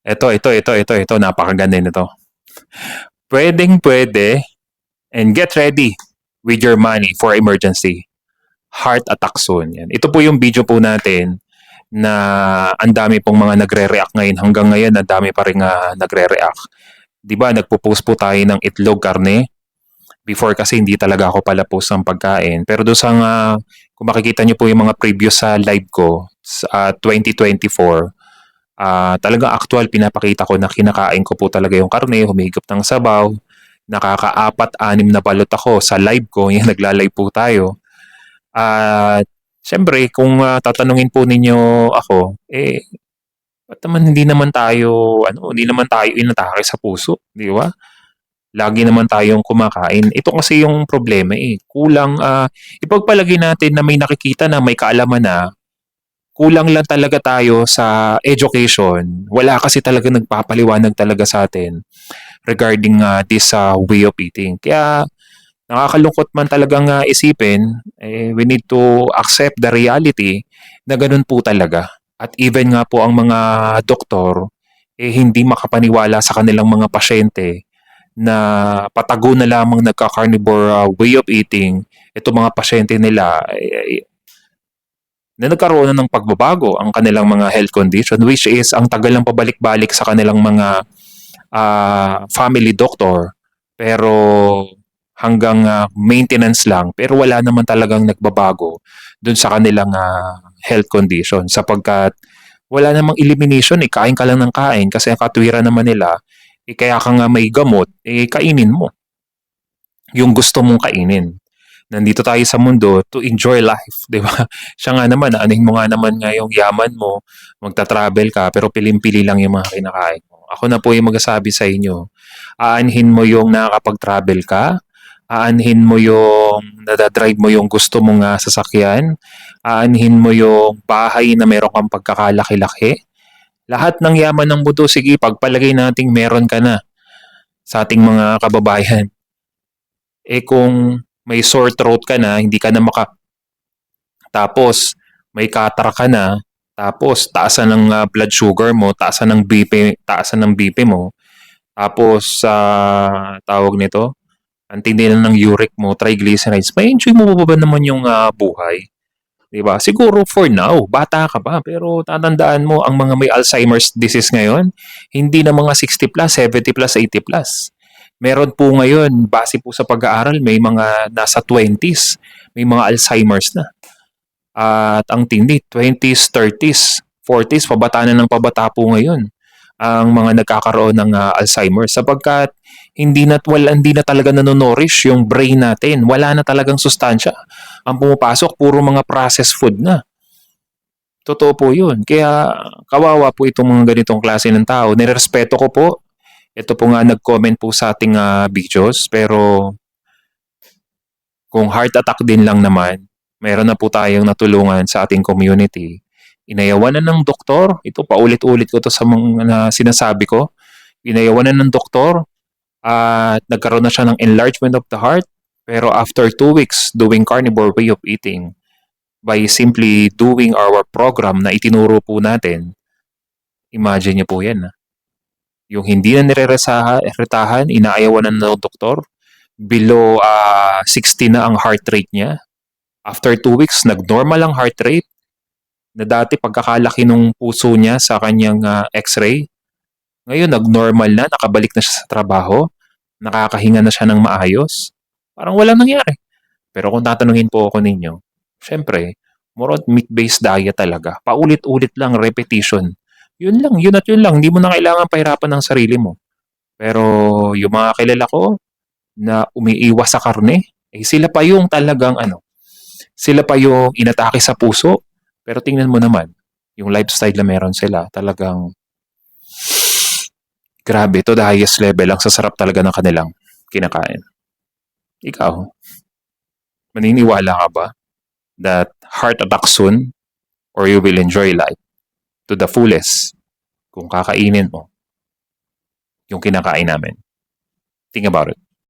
Ito, napakaganda nito. Pwedeng-pwede and get ready with your money for emergency. Heart attack soon. Yan. Ito po yung video po natin na ang dami pong mga nagre-react ngayon. Hanggang ngayon, ang dami pa rin nagre-react. Di ba, nagpo-post po tayo ng itlog, karne. Before kasi hindi talaga ako pala post ng pagkain. Pero doon sa, kung makikita nyo po yung mga previous sa live ko sa 2024, talagang actual pinapakita ko na kinakain ko po talaga yung karne, humigop ng sabaw, nakaka-4-6 na balot ako sa live ko, yung nagla-live po tayo. At syempre, kung tatanungin po ninyo ako, ba't naman hindi naman tayo inatake sa puso, di ba? Lagi naman tayong kumakain. Ito kasi yung problema Kulang, ipagpalagay natin na may nakikita na may kaalaman na, kulang lang talaga tayo sa education. Wala kasi talaga nagpapaliwanag talaga sa atin regarding this way of eating. Kaya nakakalungkot man talagang isipin, we need to accept the reality na ganun po talaga. At even nga po ang mga doktor, hindi makapaniwala sa kanilang mga pasyente na patago na lamang nagka-carnivore way of eating, ito mga pasyente nila na nagkaroon na ng pagbabago ang kanilang mga health condition, which is ang tagal ng pabalik-balik sa kanilang mga family doctor, pero hanggang maintenance lang, pero wala naman talagang nagbabago dun sa kanilang health condition sapagkat wala namang elimination, kain ka lang ng kain kasi ang katwiran naman nila, kaya ka nga may gamot, kainin mo yung gusto mong kainin. Nandito tayo sa mundo to enjoy life, di ba? Siya nga naman, anuhin mo nga naman nga yung yaman mo, magta-travel ka, pero pilim-pili lang yung mga kinakain mo. Ako na po yung magsasabi sa inyo, aanhin mo yung nakakapag-travel ka, aanhin mo yung nadadrive mo yung gusto mong sasakyan, aanhin mo yung bahay na meron kang pagkakalaki-laki. Lahat ng yaman ng mundo, sige, pagpalagay nating meron ka na sa ating mga kababayan. Kung may sore throat ka na, hindi ka na tapos may katar ka na, tapos taasan ng blood sugar mo, taasan ng BP mo, tapos tawag nito, ang tindi na ng uric mo, triglycerides, may enjoy mo pa ba naman yung buhay? Diba? Siguro for now, bata ka pa, pero tatandaan mo, ang mga may Alzheimer's disease ngayon, hindi na mga 60 plus, 70 plus, 80 plus. Meron po ngayon, base po sa pag-aaral, may mga nasa 20s, may mga Alzheimer's na. At ang tindi, 20s, 30s, 40s, pabata na ng pabata po ngayon ang mga nagkakaroon ng Alzheimer's sapagkat hindi na talaga nanonorish yung brain natin. Wala na talagang sustansya. Ang pumapasok, puro mga processed food na. Totoo po yun. Kaya kawawa po itong mga ganitong klase ng tao. Nirespeto ko po. Ito po nga nag-comment po sa ating videos. Pero kung heart attack din lang naman, meron na po tayong natulungan sa ating community. Inayawan na ng doktor. Ito, paulit-ulit ko to sa mga sinasabi ko. Inayawan na ng doktor at nagkaroon na siya ng enlargement of the heart. Pero after 2 weeks doing carnivore way of eating, by simply doing our program na itinuro po natin, imagine niyo po yan. Yung hindi na nireretahan, inaayawan na ng doktor, below 60 na ang heart rate niya. After 2 weeks, nag-normal ang heart rate, na dati pagkakalaki ng puso niya sa kanyang x-ray, ngayon nag-normal na, nakabalik na siya sa trabaho, nakakahinga na siya ng maayos. Parang walang nangyari. Pero kung tatanungin po ako ninyo, syempre, more on meat-based diet talaga. Paulit-ulit lang, repetition. Yun lang, yun at yun lang. Hindi mo na kailangan pahirapan ng sarili mo. Pero yung mga kilala ko na umiiwas sa karne, sila pa yung talagang sila pa yung inatake sa puso. Pero tingnan mo naman, yung lifestyle na meron sila, talagang grabe, to the highest level. Ang sasarap talaga ng kanilang kinakain. Ikaw, maniniwala ka ba that heart attack soon or you will enjoy life to the fullest kung kakainin mo yung kinakain namin? Think about it.